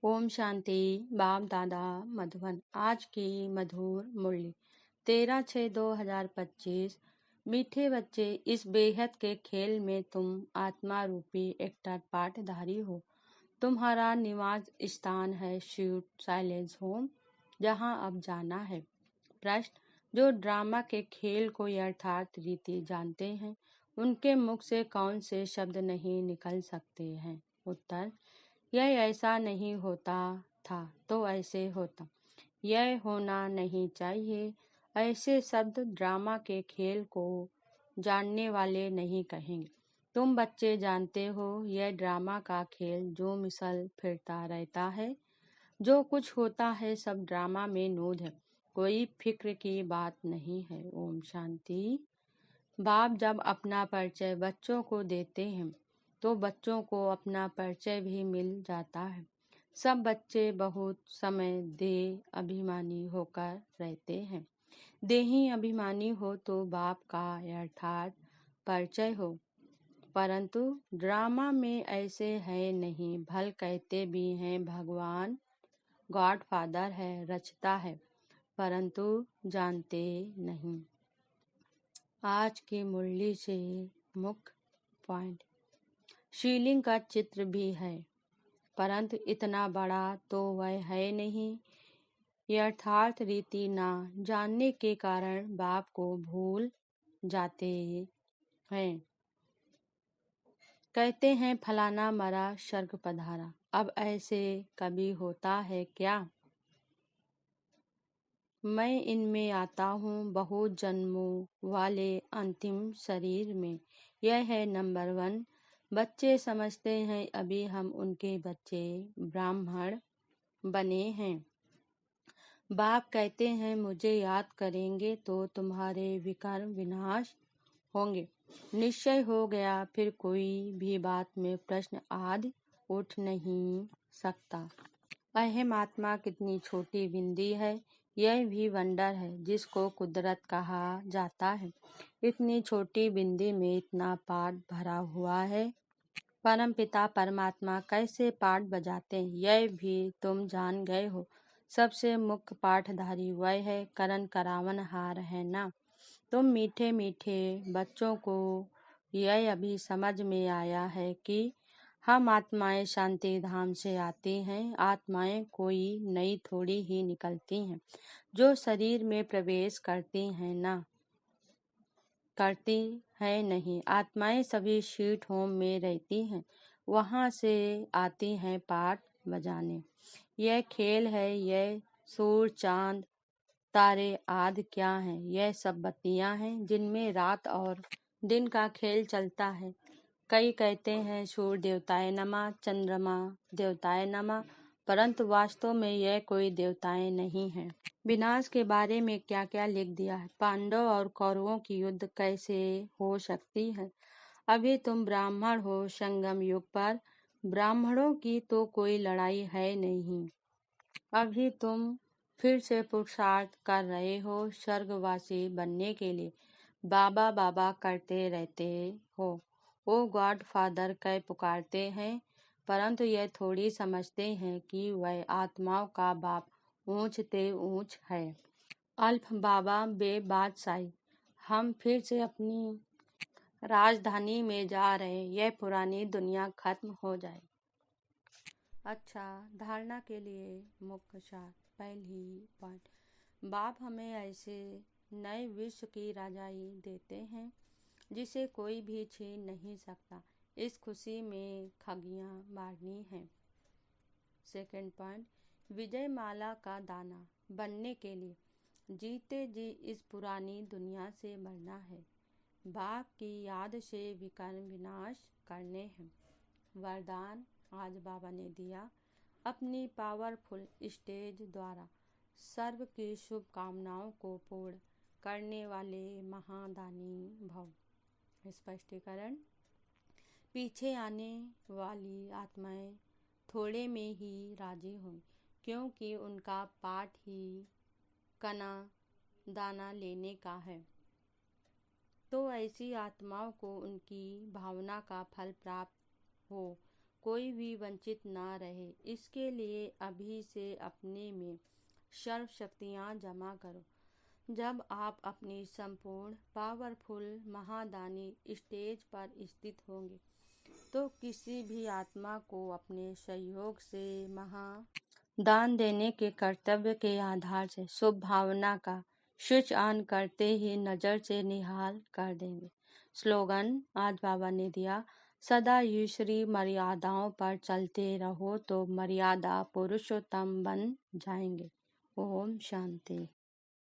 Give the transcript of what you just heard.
ओम शांति। बाप दादा मधुबन। आज की मधुर मुरली 13/6/2025। मीठे बच्चे, इस बेहद के खेल में तुम आत्मा रूपी एक्टर पाठधारी हो। तुम्हारा निवास स्थान है स्वीट साइलेंस होम, जहां अब जाना है। प्रश्न: जो ड्रामा के खेल को यथार्थ रीति जानते हैं, उनके मुख से कौन से शब्द नहीं निकल सकते हैं? उत्तर: यह ऐसा नहीं होता था तो ऐसे होता, यह होना नहीं चाहिए। ऐसे शब्द ड्रामा के खेल को जानने वाले नहीं कहेंगे। तुम बच्चे जानते हो, यह ड्रामा का खेल जो मिसल फिरता रहता है, जो कुछ होता है सब ड्रामा में नूद है, कोई फिक्र की बात नहीं है। ओम शांति। बाप जब अपना परिचय बच्चों को देते हैं तो बच्चों को अपना परिचय भी मिल जाता है। सब बच्चे बहुत समय देह अभिमानी होकर रहते हैं। देही अभिमानी हो तो बाप का यथार्थ परिचय हो, परंतु ड्रामा में ऐसे है नहीं। भल कहते भी हैं भगवान गॉड फादर है, रचता है, परंतु जानते नहीं। आज की मुरली से मुख्य पॉइंट: शिवलिंग का चित्र भी है, परंतु इतना बड़ा तो वह है नहीं। यथार्थ रीति ना जानने के कारण बाप को भूल जाते हैं। कहते हैं फलाना मरा स्वर्ग पधारा। अब ऐसे कभी होता है क्या? मैं इनमें आता हूँ बहुत जन्मों वाले अंतिम शरीर में। यह है नंबर 1। बच्चे समझते हैं अभी हम उनके बच्चे ब्राह्मण बने हैं। बाप कहते हैं मुझे याद करेंगे तो तुम्हारे विकर्म विनाश होंगे। निश्चय हो गया, फिर कोई भी बात में प्रश्न आदि उठ नहीं सकता। अहम आत्मा कितनी छोटी बिंदी है, यह भी वंडर है जिसको कुदरत कहा जाता है। इतनी छोटी बिंदी में इतना पाठ भरा हुआ है। परम पिता परमात्मा कैसे पाठ बजाते हैं, यह भी तुम जान गए हो। सबसे मुख्य पाठधारी वह है, करण करावन हार है ना। तुम मीठे मीठे बच्चों को यह अभी समझ में आया है कि हम आत्माएं शांति धाम से आती हैं। आत्माएं कोई नई थोड़ी ही निकलती हैं। जो शरीर में प्रवेश करती हैं ना, करती है नहीं। आत्माएं सभी स्वीट होम में रहती हैं, वहां से आती हैं पाठ बजाने। यह खेल है, यह सूर्य चांद तारे आदि क्या हैं? यह सब बत्तियां हैं जिनमें रात और दिन का खेल चलता है। कई कहते हैं सूर्य देवताए नमः, चंद्रमा देवताए नमः, परंतु वास्तव में यह कोई देवताएं नहीं हैं। विनाश के बारे में क्या क्या लिख दिया है। पांडव और कौरवों की युद्ध कैसे हो सकती है? अभी तुम ब्राह्मण हो, संगम युग पर ब्राह्मणों की तो कोई लड़ाई है नहीं। अभी तुम फिर से पुरुषार्थ कर रहे हो स्वर्गवासी बनने के लिए। बाबा बाबा करते रहते हो, ओ गॉड फादर कह पुकारते हैं, परंतु यह थोड़ी समझते हैं कि वह आत्माओं का बाप ऊंच ते ऊंच है। अल्फ बाबा बे बादशाही। हम फिर से अपनी राजधानी में जा रहे, यह पुरानी दुनिया खत्म हो जाए। अच्छा, धारणा के लिए मुख्य सार। पहली पॉइंट: बाप हमें ऐसे नए विश्व की राजाई देते हैं जिसे कोई भी छीन नहीं सकता। इस खुशी में खगियां मारनी है। सेकंड पॉइंट: विजय माला का दाना बनने के लिए जीते जी इस पुरानी दुनिया से मरना है। बाप की याद से विकर्म विनाश करने हैं। वरदान आज बाबा ने दिया, अपनी पावरफुल स्टेज द्वारा सर्व की शुभकामनाओं को पूर्ण करने वाले महादानी भव। स्पष्टीकरण: पीछे आने वाली आत्माएं थोड़े में ही राजी हों, क्योंकि उनका पाठ ही कना दाना लेने का है। तो ऐसी आत्माओं को उनकी भावना का फल प्राप्त हो, कोई भी वंचित ना रहे। इसके लिए अभी से अपने में सर्व शक्तियाँ जमा करो। जब आप अपनी संपूर्ण पावरफुल महादानी स्टेज पर स्थित होंगे तो किसी भी आत्मा को अपने सहयोग से महादान देने के कर्तव्य के आधार से शुभ भावना का स्विच ऑन करते ही नज़र से निहाल कर देंगे। स्लोगन आज बाबा ने दिया, सदा ईश्वरी मर्यादाओं पर चलते रहो तो मर्यादा पुरुषोत्तम बन जाएंगे। ओम शांति।